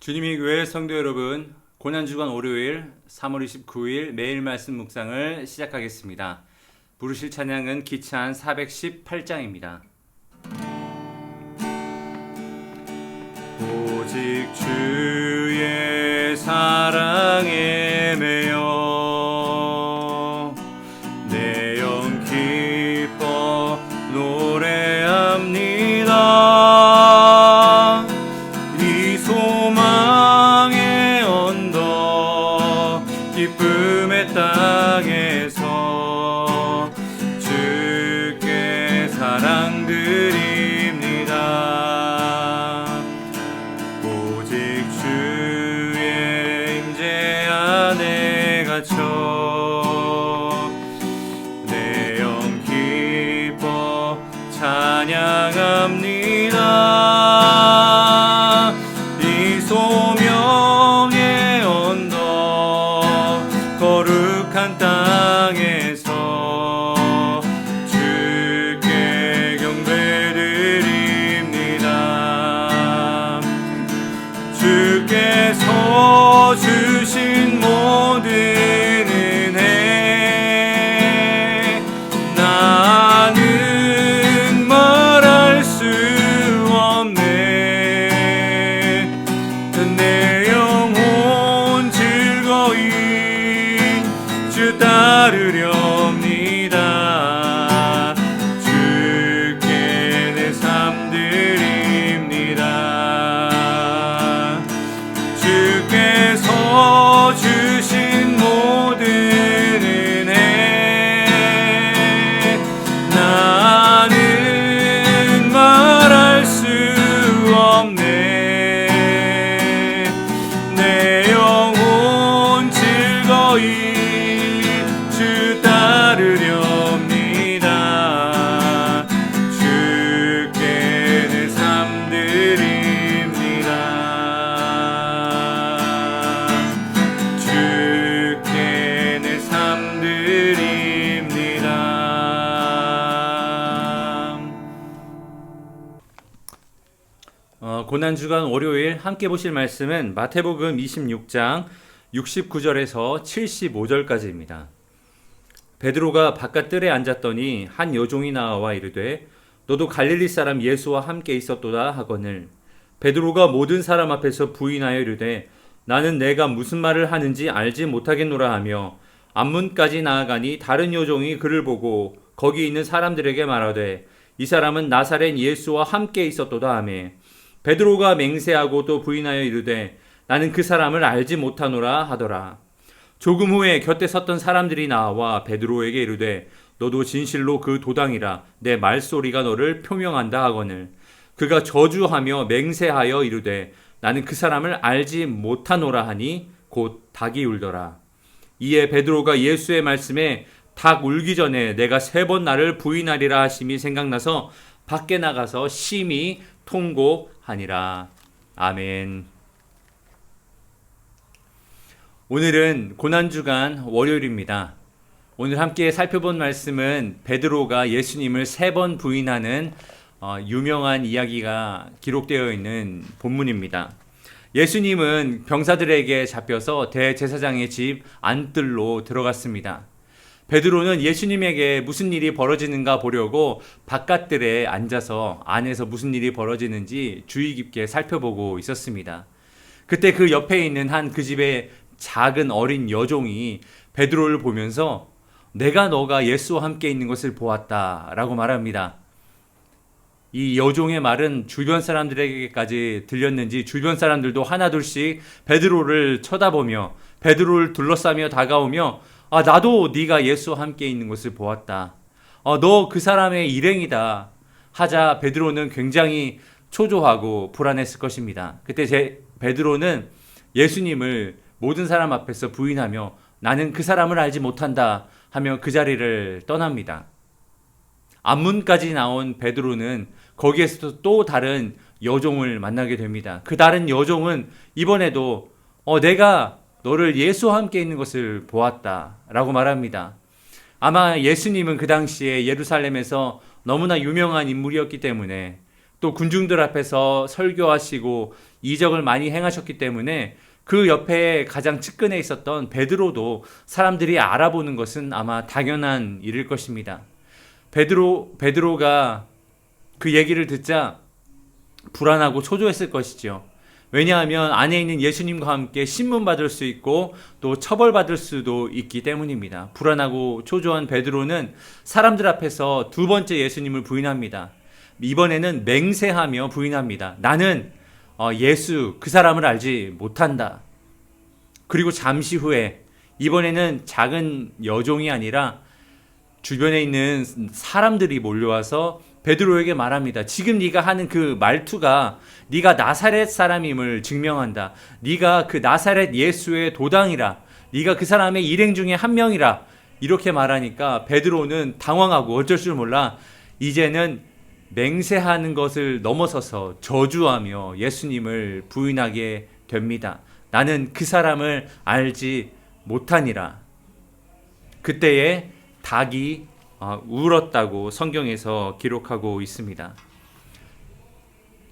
주님의 교회 성도 여러분, 고난주간 월요일 3월 29일 매일 말씀 묵상을 시작하겠습니다. 부르실 찬양은 기찬 418장입니다. 오직 주의 사랑에 매여 내 영 기뻐 노래합니다. 이 소망의 언덕 기쁨의 땅에서 주께 사랑드립니다. 오직 주의 임재 안에 갇혀 내 영 기뻐 찬양합니다. 이 소명의 언덕 거룩한 땅에서 주께 경배드립니다. 주께서 주신 모든 은혜 나는 말할 수 없네. 내 영혼 즐거이 주 따르렵니다. 주께 내 삶 드립니다. 주께서 주신 모든 은혜 나는 말할 수 없네. 내 영혼 즐거이 주 따르렵니다. 주께 내 삶 드립니다. 주께 내 삶 드립니다. 고난주간 월요일 함께 보실 말씀은 마태복음 26장 69절에서 75절까지입니다. 베드로가 바깥 뜰에 앉았더니 한 여종이 나와 이르되 너도 갈릴리 사람 예수와 함께 있었도다 하거늘 베드로가 모든 사람 앞에서 부인하여 이르되 나는 내가 무슨 말을 하는지 알지 못하겠노라 하며 앞문까지 나아가니 다른 여종이 그를 보고 거기 있는 사람들에게 말하되 이 사람은 나사렛 예수와 함께 있었도다 하며 베드로가 맹세하고 또 부인하여 이르되 나는 그 사람을 알지 못하노라 하더라. 조금 후에 곁에 섰던 사람들이 나와 베드로에게 이르되 너도 진실로 그 도당이라 내 말소리가 너를 표명한다 하거늘 그가 저주하며 맹세하여 이르되 나는 그 사람을 알지 못하노라 하니 곧 닭이 울더라. 이에 베드로가 예수의 말씀에 닭 울기 전에 내가 3번 나를 부인하리라 하심이 생각나서 밖에 나가서 심히 통곡하니라. 아멘. 오늘은 고난주간 월요일입니다. 오늘 함께 살펴본 말씀은 베드로가 예수님을 3번 부인하는 유명한 이야기가 기록되어 있는 본문입니다. 예수님은 병사들에게 잡혀서 대제사장의 집 안뜰로 들어갔습니다. 베드로는 예수님에게 무슨 일이 벌어지는가 보려고 바깥들에 앉아서 안에서 무슨 일이 벌어지는지 주의 깊게 살펴보고 있었습니다. 그때 그 옆에 있는 한 그 집의 작은 어린 여종이 베드로를 보면서 내가 너가 예수와 함께 있는 것을 보았다 라고 말합니다. 이 여종의 말은 주변 사람들에게까지 들렸는지 주변 사람들도 하나둘씩 베드로를 쳐다보며 베드로를 둘러싸며 다가오며 나도 네가 예수와 함께 있는 것을 보았다. 너 그 사람의 일행이다 하자 베드로는 굉장히 초조하고 불안했을 것입니다. 그때 베드로는 예수님을 모든 사람 앞에서 부인하며 나는 그 사람을 알지 못한다 하며 그 자리를 떠납니다. 앞문까지 나온 베드로는 거기에서 또 다른 여종을 만나게 됩니다. 그 다른 여종은 이번에도 내가 너를 예수와 함께 있는 것을 보았다 라고 말합니다. 아마 예수님은 그 당시에 예루살렘에서 너무나 유명한 인물이었기 때문에 또 군중들 앞에서 설교하시고 이적을 많이 행하셨기 때문에 그 옆에 가장 측근에 있었던 베드로도 사람들이 알아보는 것은 아마 당연한 일일 것입니다. 베드로가 그 얘기를 듣자 불안하고 초조했을 것이죠. 왜냐하면 안에 있는 예수님과 함께 신문받을 수 있고 또 처벌받을 수도 있기 때문입니다. 불안하고 초조한 베드로는 사람들 앞에서 두 번째 예수님을 부인합니다. 이번에는 맹세하며 부인합니다. 나는 예수 그 사람을 알지 못한다. 그리고 잠시 후에 이번에는 작은 여종이 아니라 주변에 있는 사람들이 몰려와서 베드로에게 말합니다. 지금 네가 하는 그 말투가 네가 나사렛 사람임을 증명한다. 네가 그 나사렛 예수의 도당이라. 네가 그 사람의 일행 중에 한 명이라. 이렇게 말하니까 베드로는 당황하고 어쩔 줄 몰라 이제는 맹세하는 것을 넘어서서 저주하며 예수님을 부인하게 됩니다. 나는 그 사람을 알지 못하니라. 그때에 닭이 울었다고 성경에서 기록하고 있습니다.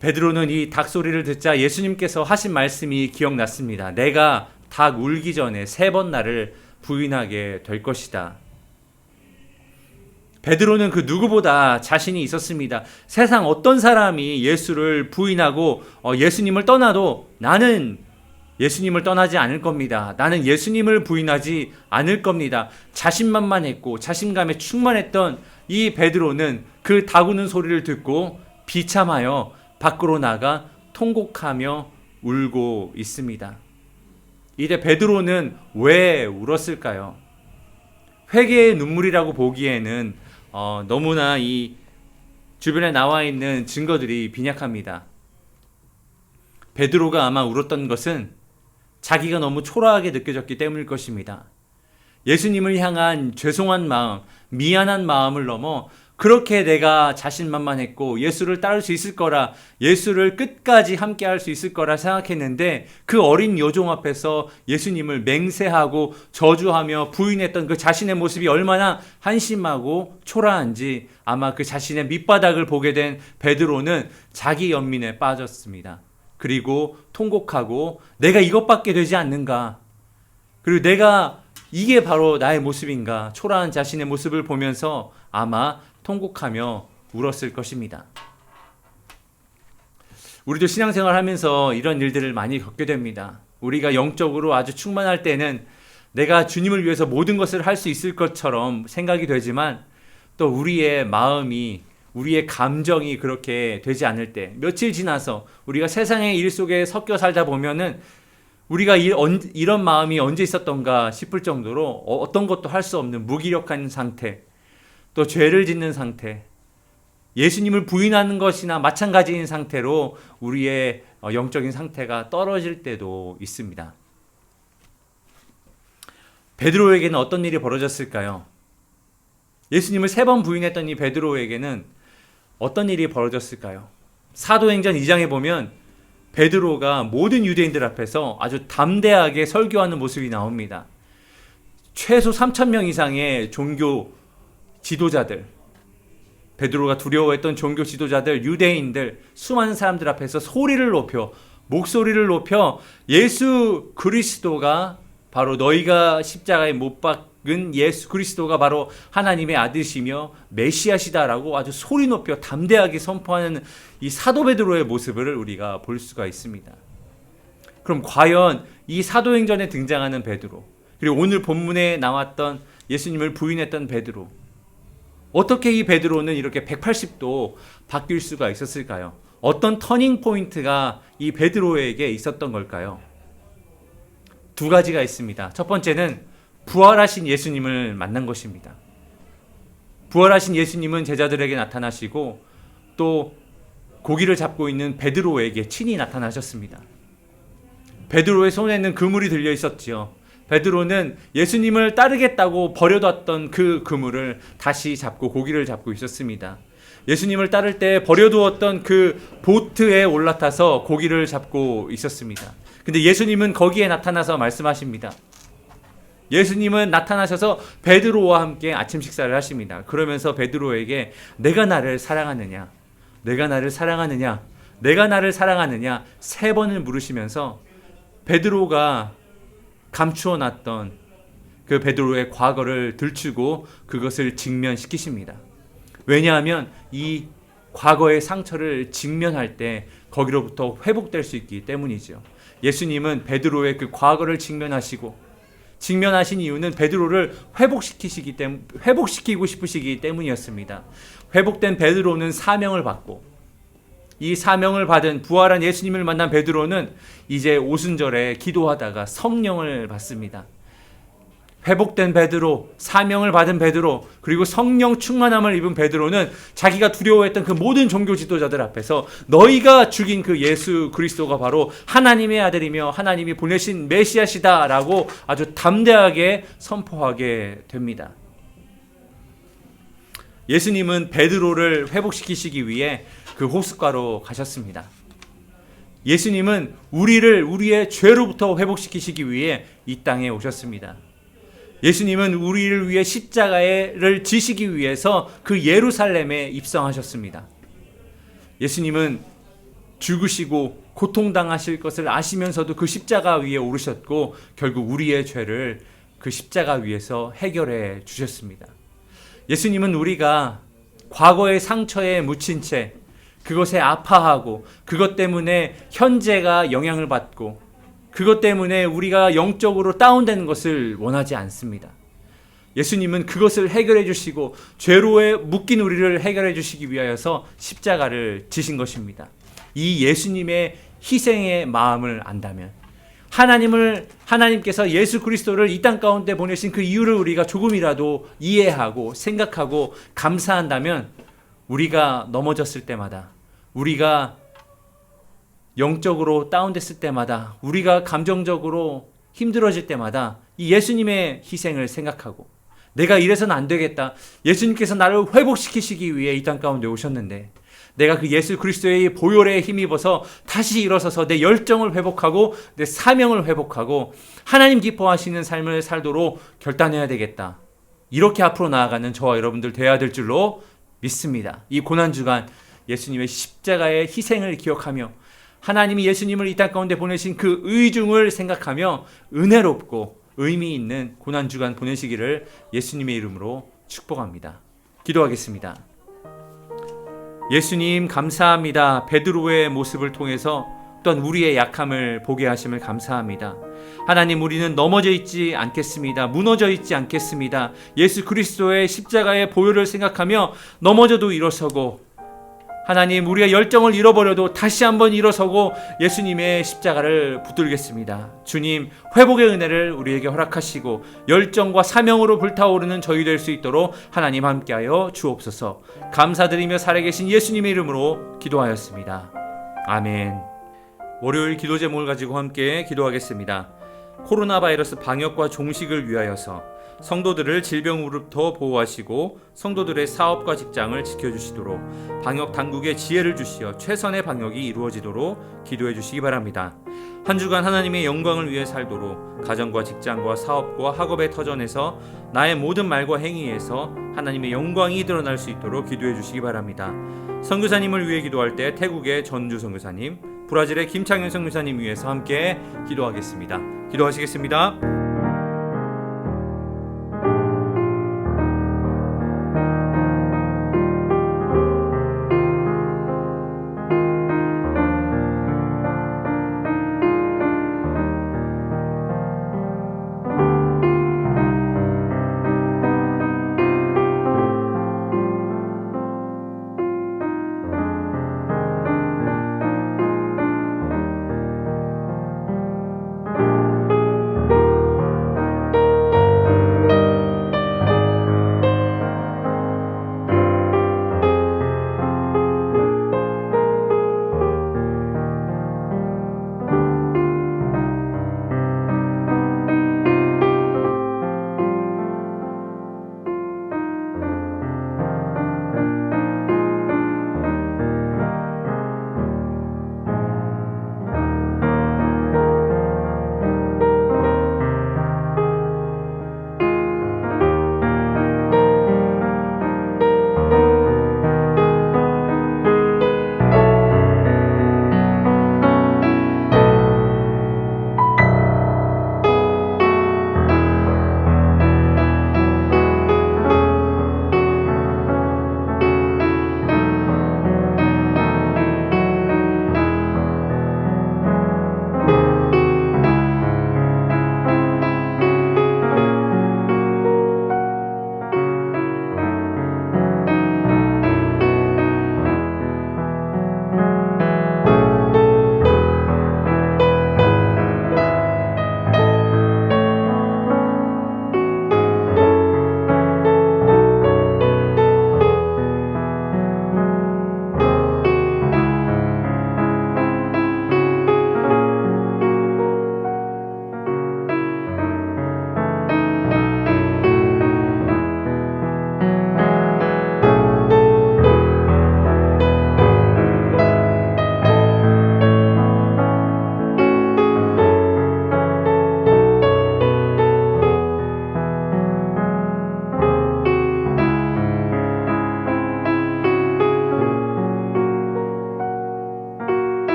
베드로는 이 닭 소리를 듣자 예수님께서 하신 말씀이 기억났습니다. 내가 닭 울기 전에 3번 나를 부인하게 될 것이다. 베드로는 그 누구보다 자신이 있었습니다. 세상 어떤 사람이 예수를 부인하고 예수님을 떠나도 나는 예수님을 떠나지 않을 겁니다. 나는 예수님을 부인하지 않을 겁니다. 자신만만했고 자신감에 충만했던 이 베드로는 그 다구는 소리를 듣고 비참하여 밖으로 나가 통곡하며 울고 있습니다. 이때 베드로는 왜 울었을까요? 회개의 눈물이라고 보기에는 너무나 이 주변에 나와 있는 증거들이 빈약합니다. 베드로가 아마 울었던 것은 자기가 너무 초라하게 느껴졌기 때문일 것입니다. 예수님을 향한 죄송한 마음, 미안한 마음을 넘어 그렇게 내가 자신만만했고 예수를 따를 수 있을 거라, 예수를 끝까지 함께 할 수 있을 거라 생각했는데 그 어린 여종 앞에서 예수님을 맹세하고 저주하며 부인했던 그 자신의 모습이 얼마나 한심하고 초라한지 아마 그 자신의 밑바닥을 보게 된 베드로는 자기 연민에 빠졌습니다. 그리고 통곡하고 내가 이것밖에 되지 않는가? 그리고 내가 이게 바로 나의 모습인가? 초라한 자신의 모습을 보면서 아마 통곡하며 울었을 것입니다. 우리도 신앙생활 하면서 이런 일들을 많이 겪게 됩니다. 우리가 영적으로 아주 충만할 때는 내가 주님을 위해서 모든 것을 할 수 있을 것처럼 생각이 되지만 또 우리의 마음이 우리의 감정이 그렇게 되지 않을 때 며칠 지나서 우리가 세상의 일 속에 섞여 살다 보면은 우리가 이런 마음이 언제 있었던가 싶을 정도로 어떤 것도 할 수 없는 무기력한 상태, 또 죄를 짓는 상태, 예수님을 부인하는 것이나 마찬가지인 상태로 우리의 영적인 상태가 떨어질 때도 있습니다. 베드로에게는 어떤 일이 벌어졌을까요? 예수님을 3번 부인했던 이 베드로에게는 어떤 일이 벌어졌을까요? 사도행전 2장에 보면 베드로가 모든 유대인들 앞에서 아주 담대하게 설교하는 모습이 나옵니다. 최소 3,000명 이상의 종교 지도자들, 베드로가 두려워했던 종교 지도자들, 유대인들, 수많은 사람들 앞에서 목소리를 높여 예수 그리스도가 바로 너희가 십자가에 못 박은 예수 그리스도가 바로 하나님의 아들이시며 메시아시다라고 아주 소리 높여 담대하게 선포하는 이 사도 베드로의 모습을 우리가 볼 수가 있습니다. 그럼 과연 이 사도행전에 등장하는 베드로, 그리고 오늘 본문에 나왔던 예수님을 부인했던 베드로, 어떻게 이 베드로는 이렇게 180도 바뀔 수가 있었을까요? 어떤 터닝 포인트가 이 베드로에게 있었던 걸까요? 2가지가 있습니다. 첫 번째는 부활하신 예수님을 만난 것입니다. 부활하신 예수님은 제자들에게 나타나시고 또 고기를 잡고 있는 베드로에게 친히 나타나셨습니다. 베드로의 손에는 그물이 들려 있었지요. 베드로는 예수님을 따르겠다고 버려뒀던 그 그물을 다시 잡고 고기를 잡고 있었습니다. 예수님을 따를 때 버려두었던 그 보트에 올라타서 고기를 잡고 있었습니다. 근데 예수님은 거기에 나타나서 말씀하십니다. 예수님은 나타나셔서 베드로와 함께 아침 식사를 하십니다. 그러면서 베드로에게 내가 나를 사랑하느냐? 내가 나를 사랑하느냐? 내가 나를 사랑하느냐? 3번을 물으시면서 베드로가 감추어 놨던 그 베드로의 과거를 들추고 그것을 직면시키십니다. 왜냐하면 이 과거의 상처를 직면할 때 거기로부터 회복될 수 있기 때문이죠. 예수님은 베드로의 그 과거를 직면하신 이유는 베드로를 회복시키고 싶으시기 때문이었습니다. 회복된 베드로는 사명을 받고, 이 사명을 받은 부활한 예수님을 만난 베드로는 이제 오순절에 기도하다가 성령을 받습니다. 회복된 베드로, 사명을 받은 베드로, 그리고 성령 충만함을 입은 베드로는 자기가 두려워했던 그 모든 종교 지도자들 앞에서 너희가 죽인 그 예수 그리스도가 바로 하나님의 아들이며 하나님이 보내신 메시아시다라고 아주 담대하게 선포하게 됩니다. 예수님은 베드로를 회복시키시기 위해 그 호숫가로 가셨습니다. 예수님은 우리의 죄로부터 회복시키시기 위해 이 땅에 오셨습니다. 예수님은 우리를 위해 십자가를 지시기 위해서 그 예루살렘에 입성하셨습니다. 예수님은 죽으시고 고통당하실 것을 아시면서도 그 십자가 위에 오르셨고 결국 우리의 죄를 그 십자가 위에서 해결해 주셨습니다. 예수님은 우리가 과거의 상처에 묻힌 채 그것에 아파하고 그것 때문에 현재가 영향을 받고 그것 때문에 우리가 영적으로 다운되는 것을 원하지 않습니다. 예수님은 그것을 해결해 주시고 죄로에 묶인 우리를 해결해 주시기 위하여서 십자가를 지신 것입니다. 이 예수님의 희생의 마음을 안다면 하나님께서 예수 그리스도를 이 땅 가운데 보내신 그 이유를 우리가 조금이라도 이해하고 생각하고 감사한다면 우리가 넘어졌을 때마다, 우리가 영적으로 다운됐을 때마다, 우리가 감정적으로 힘들어질 때마다 이 예수님의 희생을 생각하고 내가 이래서는 안 되겠다. 예수님께서 나를 회복시키시기 위해 이 땅 가운데 오셨는데 내가 그 예수 그리스도의 보혈에 힘입어서 다시 일어서서 내 열정을 회복하고 내 사명을 회복하고 하나님 기뻐하시는 삶을 살도록 결단해야 되겠다. 이렇게 앞으로 나아가는 저와 여러분들 되어야 될 줄로 믿습니다. 이 고난주간 예수님의 십자가의 희생을 기억하며 하나님이 예수님을 이 땅 가운데 보내신 그 의중을 생각하며 은혜롭고 의미 있는 고난주간 보내시기를 예수님의 이름으로 축복합니다. 기도하겠습니다. 예수님 감사합니다. 베드로의 모습을 통해서 또한 우리의 약함을 보게 하심을 감사합니다. 하나님, 우리는 넘어져 있지 않겠습니다. 무너져 있지 않겠습니다. 예수 그리스도의 십자가의 보혈을 생각하며 넘어져도 일어서고, 하나님, 우리의 열정을 잃어버려도 다시 한번 일어서고 예수님의 십자가를 붙들겠습니다. 주님, 회복의 은혜를 우리에게 허락하시고 열정과 사명으로 불타오르는 저희 될 수 있도록 하나님 함께하여 주옵소서. 감사드리며 살아계신 예수님의 이름으로 기도하였습니다. 아멘. 월요일 기도 제목을 가지고 함께 기도하겠습니다. 코로나 바이러스 방역과 종식을 위하여서 성도들을 질병으로부터 보호하시고 성도들의 사업과 직장을 지켜주시도록 방역 당국에 지혜를 주시어 최선의 방역이 이루어지도록 기도해 주시기 바랍니다. 한 주간 하나님의 영광을 위해 살도록 가정과 직장과 사업과 학업의 터전에서 나의 모든 말과 행위에서 하나님의 영광이 드러날 수 있도록 기도해 주시기 바랍니다. 선교사님을 위해 기도할 때 태국의 전주 선교사님, 브라질의 김창현 선교사님 위해서 함께 기도하겠습니다. 기도하시겠습니다.